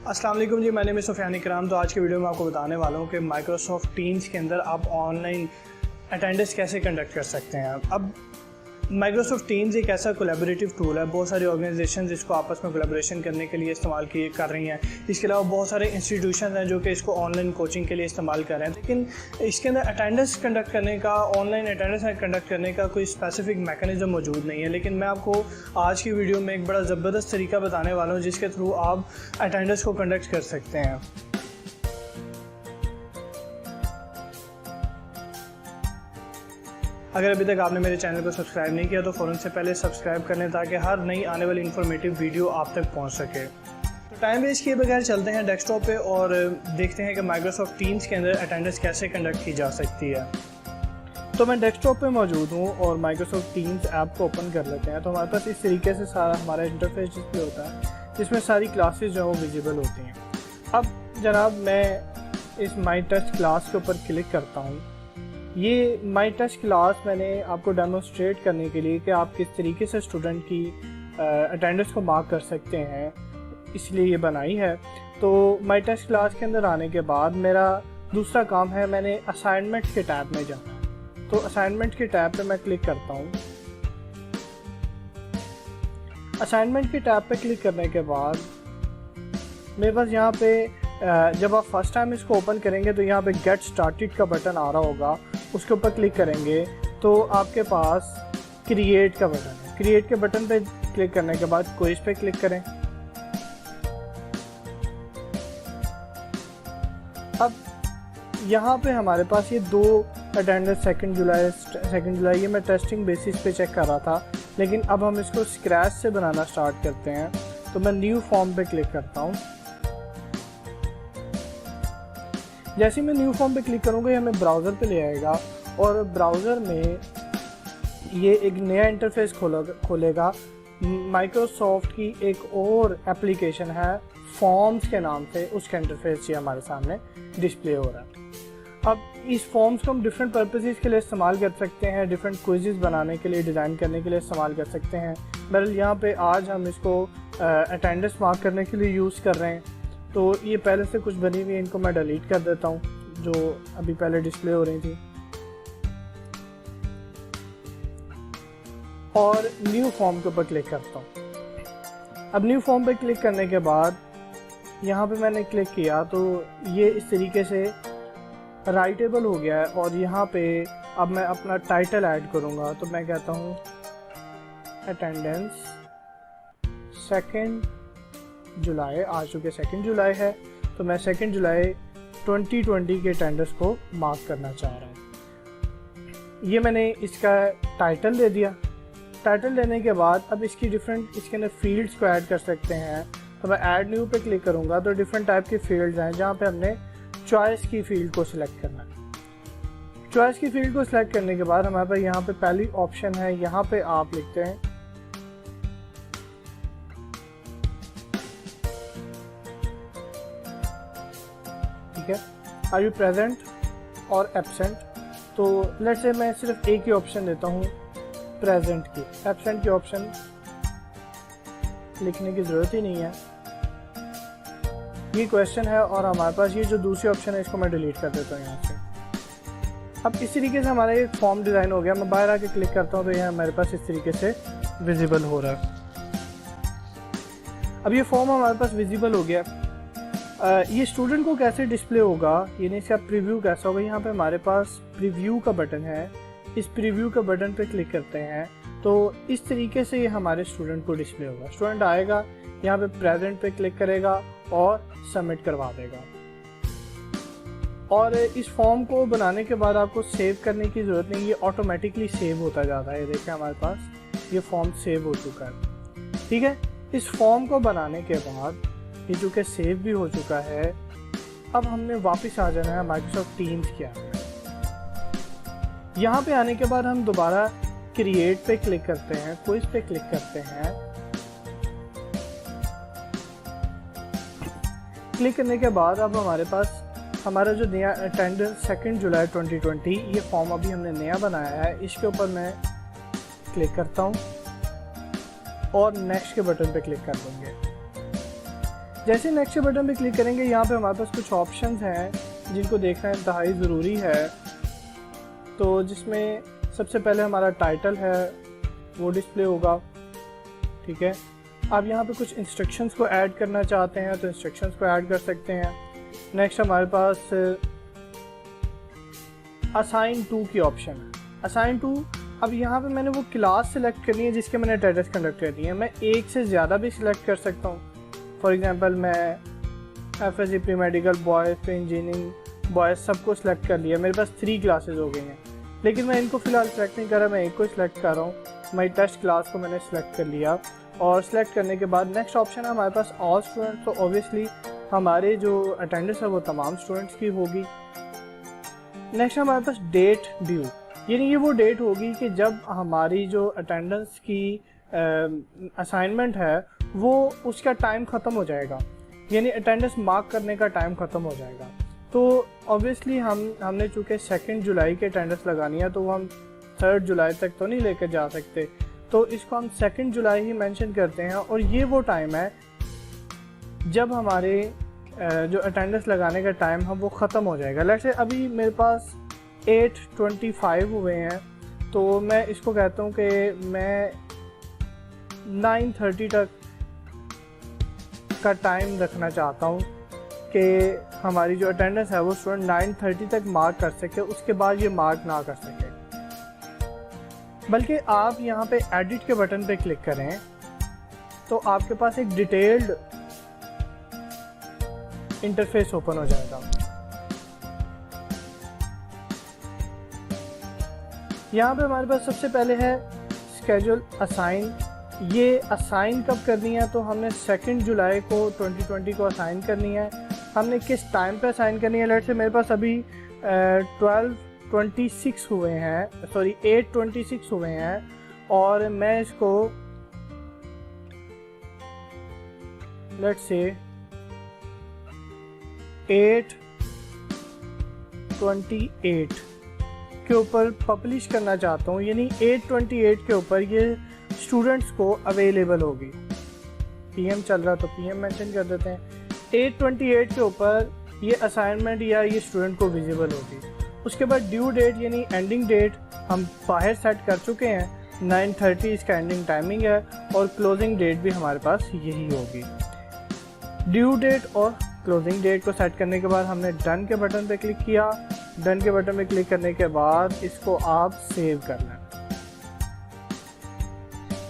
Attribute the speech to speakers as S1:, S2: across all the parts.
S1: अस्सलाम वालेकुम जी, मैंने सुफियान इकराम। तो आज की वीडियो में आपको बताने वाला हूँ कि माइक्रोसॉफ्ट टीम्स के अंदर आप ऑनलाइन अटेंडेंस कैसे कंडक्ट कर सकते हैं। अब माइक्रोसॉफ्ट टीम्स एक ऐसा कोलैबोरेटिव टूल है, बहुत सारी ऑर्गेनाइजेशन इसको आपस में कोलैबोरेशन करने के लिए इस्तेमाल कर रही हैं। इसके अलावा बहुत सारे इंस्टीट्यूशन हैं जो कि इसको ऑनलाइन कोचिंग के लिए इस्तेमाल कर रहे हैं, लेकिन इसके अंदर अटेंडेंस कंडक्ट करने का, ऑनलाइन अटेंडेंस कंडक्ट करने का कोई स्पेसिफिक मैकेनिज्म मौजूद नहीं है। लेकिन मैं आपको आज की वीडियो में एक बड़ा ज़बरदस्त तरीका बताने वाला हूँ जिसके थ्रू आप अटेंडेंस को कंडक्ट कर सकते हैं। अगर अभी तक आपने मेरे चैनल को सब्सक्राइब नहीं किया तो फ़ौरन से पहले सब्सक्राइब कर लें ताकि हर नई आने वाली इन्फॉर्मेटिव वीडियो आप तक पहुंच सके। तो टाइम वेस्ट किए बगैर चलते हैं डेस्कटॉप पे और देखते हैं कि माइक्रोसॉफ्ट टीम्स के अंदर अटेंडेंस कैसे कंडक्ट की जा सकती है। तो मैं डेस्कटॉप पे मौजूद हूँ और माइक्रोसॉफ्ट टीम्स ऐप को ओपन कर लेते हैं। तो हमारे पास इस तरीके से सारा हमारा इंटरफेस डिस्प्ले होता है जिसमें सारी क्लासेस जो है वो विजिबल होती हैं। अब जनाब मैं इस माई टच क्लास के ऊपर क्लिक करता हूँ। ये माई टच क्लास मैंने आपको डेमोन्स्ट्रेट करने के लिए कि आप किस तरीके से स्टूडेंट की अटेंडेंस को मार्क कर सकते हैं, इसलिए ये बनाई है। तो माई टच क्लास के अंदर आने के बाद मेरा दूसरा काम है, मैंने असाइनमेंट के टैब में जाना है। तो असाइनमेंट के टैब पे मैं क्लिक करता हूँ। असाइनमेंट के टैब पे क्लिक करने के बाद मेरे पास यहाँ पे जब आप फर्स्ट टाइम इसको ओपन करेंगे तो यहाँ पे गेट स्टार्टेड का बटन आ रहा होगा, उसके ऊपर क्लिक करेंगे तो आपके पास क्रिएट का बटन है। क्रिएट के बटन पे क्लिक करने के बाद क्विज पे क्लिक करें। अब यहाँ पे हमारे पास ये दो अटेंडेंस सेकंड जुलाई ये मैं टेस्टिंग बेसिस पे चेक कर रहा था, लेकिन अब हम इसको स्क्रैच से बनाना स्टार्ट करते हैं। तो मैं न्यू फॉर्म पे क्लिक करता हूँ। जैसे मैं न्यू फॉर्म पे क्लिक करूँगा ये हमें ब्राउज़र पे ले आएगा और ब्राउज़र में ये एक नया इंटरफेस खोलेगा। माइक्रोसॉफ्ट की एक और एप्लीकेशन है फॉर्म्स के नाम से, उसका इंटरफेस ये हमारे सामने डिस्प्ले हो रहा है। अब इस फॉर्म्स को हम डिफरेंट पर्पसेस के लिए इस्तेमाल कर सकते हैं, डिफरेंट क्विज़ेस बनाने के लिए, डिज़ाइन करने के लिए इस्तेमाल कर सकते हैं। बहरहाल यहाँ पे आज हम इसको अटेंडेंस मार्क करने के लिए यूज़ कर रहे हैं। तो ये पहले से कुछ बनी हुई है, इनको मैं डिलीट कर देता हूँ जो अभी पहले डिस्प्ले हो रही थी, और न्यू फॉर्म के ऊपर क्लिक करता हूँ। अब न्यू फॉर्म पे क्लिक करने के बाद यहाँ पे मैंने क्लिक किया तो ये इस तरीके से राइटेबल हो गया है और यहाँ पे अब मैं अपना टाइटल ऐड करूँगा। तो मैं कहता हूँ अटेंडेंस 2 जुलाई, आ चुके 2 जुलाई है, तो मैं 2 जुलाई 2020 के अटेंडेंस को मार्क करना चाह रहा हूँ। ये मैंने इसका टाइटल दे दिया। टाइटल देने के बाद अब इसके अंदर फील्ड्स को ऐड कर सकते हैं। तो मैं ऐड न्यू पे क्लिक करूँगा तो डिफरेंट टाइप के फील्ड्स हैं जहाँ पे हमने चॉइस की फील्ड को सिलेक्ट करना है। चॉइस की फील्ड को सिलेक्ट करने के बाद हमारे पास यहाँ पे पहली ऑप्शन है, यहाँ पे आप लिखते हैं आर यू प्रेजेंट और एब्सेंट। तो लेट्स से मैं सिर्फ एक ही ऑप्शन देता हूँ प्रेजेंट की, एब्सेंट की ऑप्शन लिखने की ज़रूरत ही नहीं है। ये क्वेश्चन है और हमारे पास ये जो दूसरी ऑप्शन है इसको मैं डिलीट कर देता हूँ यहाँ से। अब इस तरीके से हमारा एक फॉर्म डिज़ाइन हो गया। मैं बाहर आके क्लिक करता हूँ तो ये हमारे पास इस तरीके से विजिबल हो रहा है। अब ये फॉर्म हमारे पास विजिबल हो गया। ये स्टूडेंट को कैसे डिस्प्ले होगा, यानी इसका प्रीव्यू कैसा होगा। यहाँ पे हमारे पास प्रीव्यू का बटन है, इस प्रीव्यू का बटन पे क्लिक करते हैं तो इस तरीके से ये हमारे स्टूडेंट को डिस्प्ले होगा। स्टूडेंट आएगा, यहाँ पे प्रेजेंट पे क्लिक करेगा और सबमिट करवा देगा। और इस फॉर्म को बनाने के बाद आपको सेव करने की ज़रूरत नहीं, ये ऑटोमेटिकली सेव होता जाता है। ये देखिए हमारे पास ये फॉर्म सेव हो चुका है। ठीक है, इस फॉर्म को बनाने के बाद ये जो कि सेव भी हो चुका है, अब हमने वापस आ जाना है माइक्रोसॉफ्ट टीम्स के आगे। यहाँ पे आने के बाद हम दोबारा क्रिएट पे क्लिक करते हैं, क्विज पे क्लिक करते हैं। क्लिक करने के बाद अब हमारे पास हमारा जो नया अटेंडेंस 2 जुलाई 2020 ये फॉर्म अभी हमने नया बनाया है, इसके ऊपर मैं क्लिक करता हूँ और नेक्स्ट के बटन पे क्लिक कर देंगे। जैसे नेक्स्ट बटन पे क्लिक करेंगे, यहाँ पे हमारे पास कुछ ऑप्शंस हैं जिनको देखना इंतहाई ज़रूरी है। तो जिसमें सबसे पहले हमारा टाइटल है वो डिस्प्ले होगा, ठीक है। आप यहाँ पे कुछ इंस्ट्रक्शंस को ऐड करना चाहते हैं तो इंस्ट्रक्शंस को ऐड कर सकते हैं। नेक्स्ट हमारे पास असाइन टू की ऑप्शन है। असाइन टू, अब यहाँ पे मैंने वो क्लास सेलेक्ट करनी है जिसके मैंने अटेंडेंस कंडक्ट करनी है। मैं एक से ज़्यादा भी सिलेक्ट कर सकता हूँ। फॉर एग्जांपल मैं FSC pre medical boys, pre engineering boys सबको सिलेक्ट कर लिया। मेरे पास 3 क्लासेस हो गई हैं, लेकिन मैं इनको फ़िलहाल सेलेक्ट नहीं कर रहा, मैं एक को सिलेक्ट कर रहा हूँ। माई टेस्ट क्लास को मैंने सिलेक्ट कर लिया और सिलेक्ट करने के बाद नेक्स्ट ऑप्शन है हमारे पास ऑल स्टूडेंट्स। तो ऑब्वियसली हमारे जो अटेंडेंस है वो तमाम स्टूडेंट्स की होगी। नेक्स्ट हमारे पास डेट ड्यू, यानी ये वो डेट होगी कि जब हमारी जो अटेंडेंस की असाइनमेंट है वो उसका टाइम ख़त्म हो जाएगा, यानी अटेंडेंस मार्क करने का टाइम ख़त्म हो जाएगा। तो ऑब्वियसली हमने चूँकि 2 जुलाई की अटेंडेंस लगानी है तो वो हम 3 जुलाई तक तो नहीं लेकर जा सकते, तो इसको हम 2 जुलाई ही मेंशन करते हैं। और ये वो टाइम है जब हमारे जो अटेंडेंस लगाने का टाइम है वो ख़त्म हो जाएगा। लेट्स से अभी मेरे पास 8:25 हुए हैं, तो मैं इसको कहता हूँ कि मैं 9:30 तक का टाइम रखना चाहता हूँ कि हमारी जो अटेंडेंस है वो स्टूडेंट 9:30 तक मार्क कर सके, उसके बाद ये मार्क ना कर सके। बल्कि आप यहाँ पे एडिट के बटन पे क्लिक करें तो आपके पास एक डिटेल्ड इंटरफेस ओपन हो जाएगा। यहाँ पे हमारे पास सबसे पहले है स्केड्यूल असाइन। ये असाइन कब करनी है, तो हमने 2 जुलाई को 2020 को असाइन करनी है। हमने किस टाइम पे असाइन करनी है, लेट्स से मेरे पास अभी 12:26 हुए हैं, सॉरी 8:26 हुए हैं, और मैं इसको लेट्स से 8:28 के ऊपर पब्लिश करना चाहता हूँ, यानी 8:28 के ऊपर ये स्टूडेंट्स को अवेलेबल होगी। PM चल रहा तो PM मेंशन कर देते हैं। 8:28 के ऊपर ये असाइनमेंट या ये स्टूडेंट को विजिबल होगी। उसके बाद ड्यू डेट यानी एंडिंग डेट हम बाहर सेट कर चुके हैं, 9:30 इसका एंडिंग टाइमिंग है, और क्लोजिंग डेट भी हमारे पास यही होगी। ड्यू डेट और क्लोजिंग डेट को सेट करने के बाद हमने डन के बटन पे क्लिक किया। डन के बटन पे क्लिक करने के बाद इसको आप सेव करना है।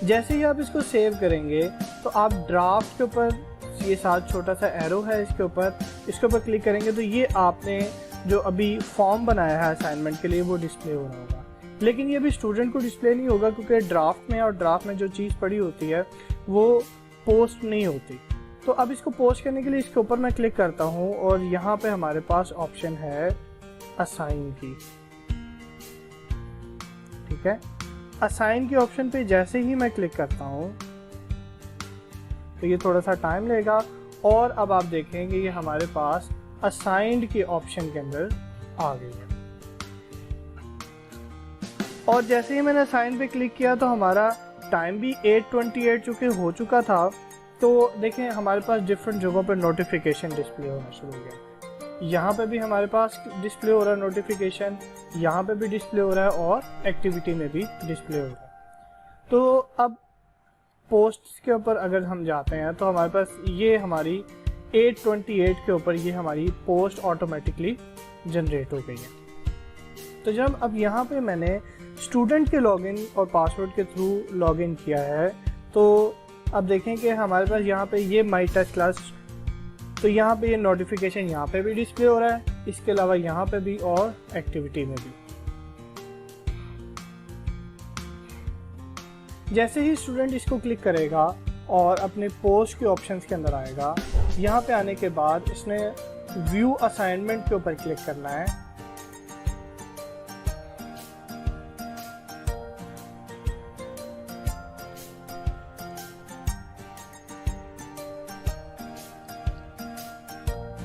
S1: जैसे ही आप इसको सेव करेंगे तो आप ड्राफ्ट के ऊपर, ये साथ छोटा सा एरो है इसके ऊपर क्लिक करेंगे तो ये आपने जो अभी फॉर्म बनाया है असाइनमेंट के लिए वो डिस्प्ले हो रहा होगा। लेकिन ये भी स्टूडेंट को डिस्प्ले नहीं होगा, क्योंकि ड्राफ्ट में जो चीज़ पड़ी होती है वो पोस्ट नहीं होती। तो अब इसको पोस्ट करने के लिए इसके ऊपर मैं क्लिक करता हूँ और यहाँ पे हमारे पास ऑप्शन है असाइन की, ठीक है। असाइन के ऑप्शन पे जैसे ही मैं क्लिक करता हूँ तो ये थोड़ा सा टाइम लेगा, और अब आप देखेंगे ये हमारे पास असाइंड के ऑप्शन के अंदर आ गई है। और जैसे ही मैंने असाइन पे क्लिक किया तो हमारा टाइम भी 8:28 चूँकि हो चुका था। तो देखें हमारे पास डिफरेंट जगहों पर नोटिफिकेशन डिस्प्ले होना शुरू हो गया। यहाँ पे भी हमारे पास डिस्प्ले हो रहा है नोटिफिकेशन, यहाँ पे भी डिस्प्ले हो रहा है, और एक्टिविटी में भी डिस्प्ले हो रहा है। तो अब पोस्ट्स के ऊपर अगर हम जाते हैं तो हमारे पास ये हमारी 8:28 के ऊपर ये हमारी पोस्ट ऑटोमेटिकली जनरेट हो गई है। तो जब अब यहाँ पे मैंने स्टूडेंट के लॉगिन और पासवर्ड के थ्रू लॉगिन किया है, तो अब देखें कि हमारे पास यहाँ पे ये माई टेस्ट क्लास, तो यहाँ पे ये नोटिफिकेशन यहाँ पे भी डिस्प्ले हो रहा है, इसके अलावा यहाँ पे भी और एक्टिविटी में भी। जैसे ही स्टूडेंट इसको क्लिक करेगा और अपने पोस्ट के ऑप्शंस के अंदर आएगा, यहाँ पे आने के बाद इसने व्यू असाइनमेंट के ऊपर क्लिक करना है।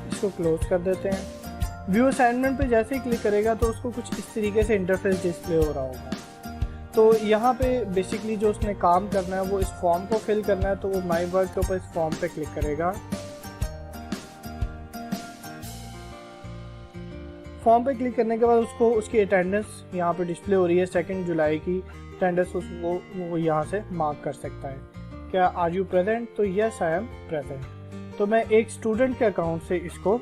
S1: इसको क्लोज कर देते हैं। व्यू असाइनमेंट पे जैसे ही क्लिक करेगा तो उसको कुछ इस तरीके से इंटरफेस डिस्प्ले हो रहा होगा। तो यहाँ पे बेसिकली जो उसने काम करना है वो इस फॉर्म को फिल करना है, तो वो माई वर्क के ऊपर इस फॉर्म पे क्लिक करेगा फॉर्म पे क्लिक करने के बाद उसको उसकी अटेंडेंस यहाँ पे डिस्प्ले हो रही है 2 जुलाई की अटेंडेंस, उसको वो यहाँ से मार्क कर सकता है। क्या आर यू प्रेजेंट, तो यस आई एम प्रेजेंट। तो मैं एक स्टूडेंट के अकाउंट से इसको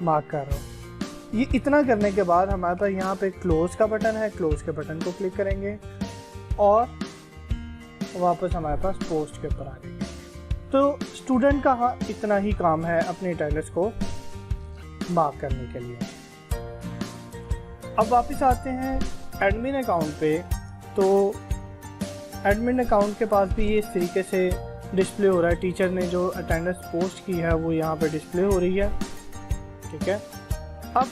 S1: मार्क कर रहा हूँ। ये इतना करने के बाद हमारे पास यहाँ पे क्लोज का बटन है, क्लोज के बटन को क्लिक करेंगे और वापस हमारे पास पोस्ट के ऊपर आ जाएंगे। तो स्टूडेंट का हाँ इतना ही काम है अपनी अटेंडेंस को मार्क करने के लिए। अब वापस आते हैं एडमिन अकाउंट पे। तो एडमिन अकाउंट के पास भी ये इस तरीके से डिस्प्ले हो रहा है। टीचर ने जो अटेंडेंस पोस्ट की है वो यहाँ पे डिस्प्ले हो रही है, ठीक है। अब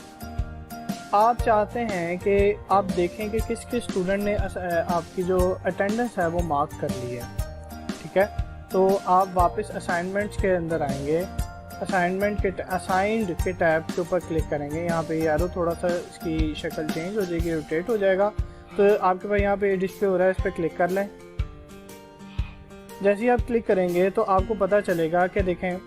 S1: आप चाहते हैं कि आप देखें कि किस किस स्टूडेंट ने आपकी जो अटेंडेंस है वो मार्क कर ली है, ठीक है। तो आप वापस असाइनमेंट्स के अंदर आएंगे, असाइनमेंट के असाइंड के टैब के ऊपर क्लिक करेंगे। यहाँ पे यारो थोड़ा सा इसकी शक्ल चेंज हो जाएगी, रोटेट हो जाएगा। तो आपके पास यहाँ पे डिस्प्ले हो रहा है, इस पर क्लिक कर लें। जैसे ही आप क्लिक करेंगे तो आपको पता चलेगा कि देखें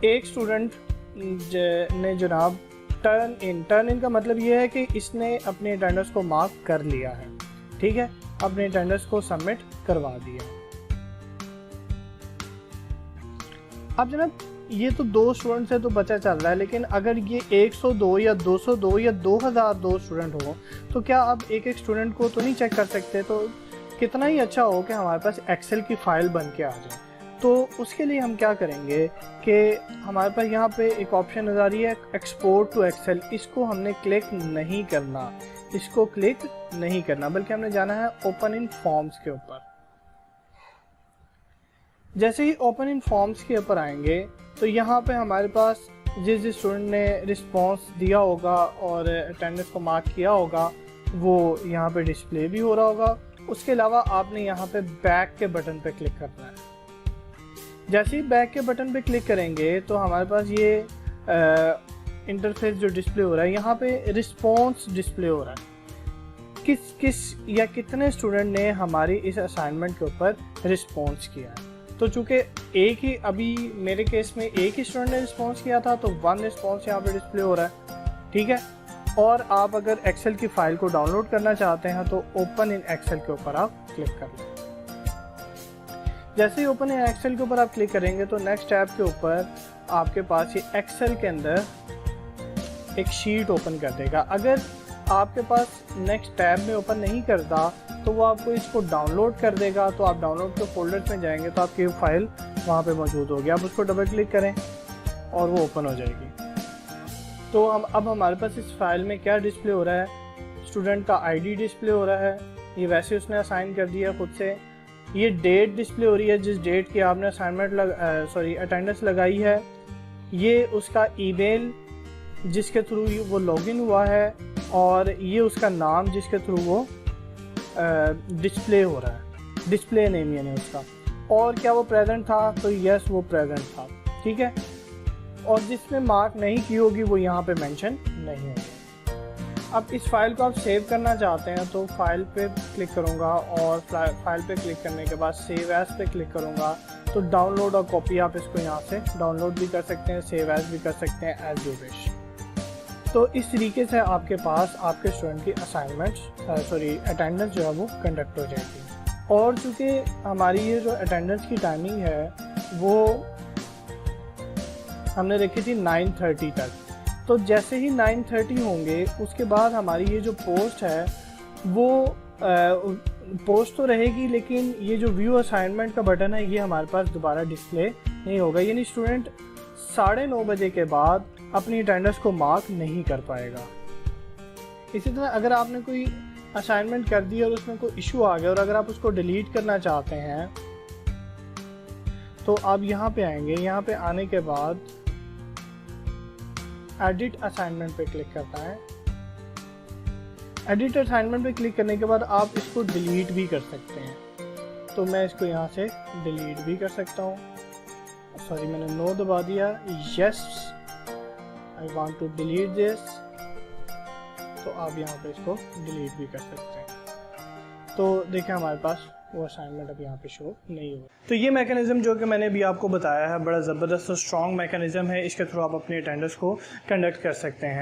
S1: एक स्टूडेंट ने जनाब टर्न इन का मतलब ये है कि इसने अपनी अटेंडेंस को मार्क कर लिया है, ठीक है, अपनी अटेंडेंस को सबमिट करवा दिया। अब जनाब ये तो 2 स्टूडेंट से तो बचा चल रहा है, लेकिन अगर ये 102 या 202 या 2002 स्टूडेंट हो तो क्या आप एक एक स्टूडेंट को तो नहीं चेक कर सकते? तो कितना ही अच्छा हो कि हमारे पास एक्सेल की फ़ाइल बन के आ जाए। तो उसके लिए हम क्या करेंगे कि हमारे पास यहाँ पे एक ऑप्शन नज़र आ रही है एक्सपोर्ट टू एक्सेल। इसको हमने क्लिक नहीं करना, इसको क्लिक नहीं करना, बल्कि हमने जाना है ओपन इन फॉर्म्स के ऊपर। जैसे ही ओपन इन फॉर्म्स के ऊपर आएंगे तो यहाँ पे हमारे पास जिस जिस स्टूडेंट ने रिस्पॉन्स दिया होगा और अटेंडेंस को मार्क किया होगा वो यहाँ पे डिस्प्ले भी हो रहा होगा। उसके अलावा आपने यहाँ पे बैक के बटन पे क्लिक करना है। जैसे ही बैक के बटन पे क्लिक करेंगे तो हमारे पास ये इंटरफेस जो डिस्प्ले हो रहा है, यहाँ पे रिस्पॉन्स डिस्प्ले हो रहा है, किस या कितने स्टूडेंट ने हमारी इस असाइनमेंट के ऊपर रिस्पॉन्स किया है। तो चूँकि एक ही, अभी मेरे केस में एक ही स्टूडेंट ने रिस्पॉन्स किया था तो 1 रिस्पॉन्स यहाँ पे डिस्प्ले हो रहा है, ठीक है। और आप अगर एक्सेल की फ़ाइल को डाउनलोड करना चाहते हैं तो ओपन इन एक्सेल के ऊपर आप क्लिक कर लें। जैसे ही ओपन इन एक्सेल के ऊपर आप क्लिक करेंगे तो नेक्स्ट टैब के ऊपर आपके पास ये एक्सेल के अंदर एक शीट ओपन कर देगा। अगर आपके पास नेक्स्ट टैब में ओपन नहीं करता तो वो आपको इसको डाउनलोड कर देगा। तो आप डाउनलोड के फोल्डर में जाएंगे तो आपकी फाइल वहाँ पे मौजूद होगी। आप उसको डबल क्लिक करें और वो ओपन हो जाएगी। तो अब हमारे पास इस फाइल में क्या डिस्प्ले हो रहा है, स्टूडेंट का आईडी डिस्प्ले हो रहा है, ये वैसे उसने असाइन कर दिया खुद से। ये डेट डिस्प्ले हो रही है जिस डेट की आपने अटेंडेंस लगाई है। ये उसका ईमेल जिसके थ्रू वो लॉगिन हुआ है और ये उसका नाम जिसके थ्रू वो डिस्प्ले हो रहा है, डिस्प्ले नेम यानी उसका। और क्या वो प्रेजेंट था, तो यस वो प्रेजेंट था, ठीक है। और जिसने मार्क नहीं की होगी वो यहाँ पे मेंशन नहीं होगी। अब इस फाइल को आप सेव करना चाहते हैं तो फाइल पे क्लिक करूँगा और फाइल पे क्लिक करने के बाद सेव एज पे क्लिक करूँगा तो डाउनलोड और कॉपी आप इसको यहाँ से डाउनलोड भी कर सकते हैं, सेव एज भी कर सकते हैं, एज यू विश। तो इस तरीके से आपके पास आपके स्टूडेंट की अटेंडेंस जो है वो कंडक्ट हो जाएगी। और चूँकि हमारी ये जो अटेंडेंस की टाइमिंग है वो हमने रखी थी 9:30 तक। तो जैसे ही 9:30 होंगे उसके बाद हमारी ये जो पोस्ट है वो पोस्ट तो रहेगी, लेकिन ये जो व्यू असाइनमेंट का बटन है ये हमारे पास दोबारा डिस्प्ले नहीं होगा। यानी स्टूडेंट 9:30 बजे के बाद अपनी अटेंडेंस को मार्क नहीं कर पाएगा। इसी तरह अगर आपने कोई असाइनमेंट कर दी और उसमें कोई इशू आ गया और अगर आप उसको डिलीट करना चाहते हैं तो आप यहाँ पे आएंगे। यहाँ पे आने के बाद एडिट असाइनमेंट पे क्लिक करना है। एडिट असाइनमेंट पे क्लिक करने के बाद आप इसको डिलीट भी कर सकते हैं। तो मैं इसको यहाँ से डिलीट भी कर सकता हूँ। सॉरी, मैंने नो दबा दिया। Yes, I want to delete this. तो आप यहाँ पे इसको डिलीट भी कर सकते हैं। तो देखिए हमारे पास वो असाइनमेंट अब यहाँ पे शो नहीं हुआ। तो ये मैकेनिज़्म जो कि मैंने अभी आपको बताया है बड़ा ज़बरदस्त और स्ट्रॉन्ग मैकेनिज़्म है। इसके थ्रू आप अपनी अटेंडेंस को कंडक्ट कर सकते हैं।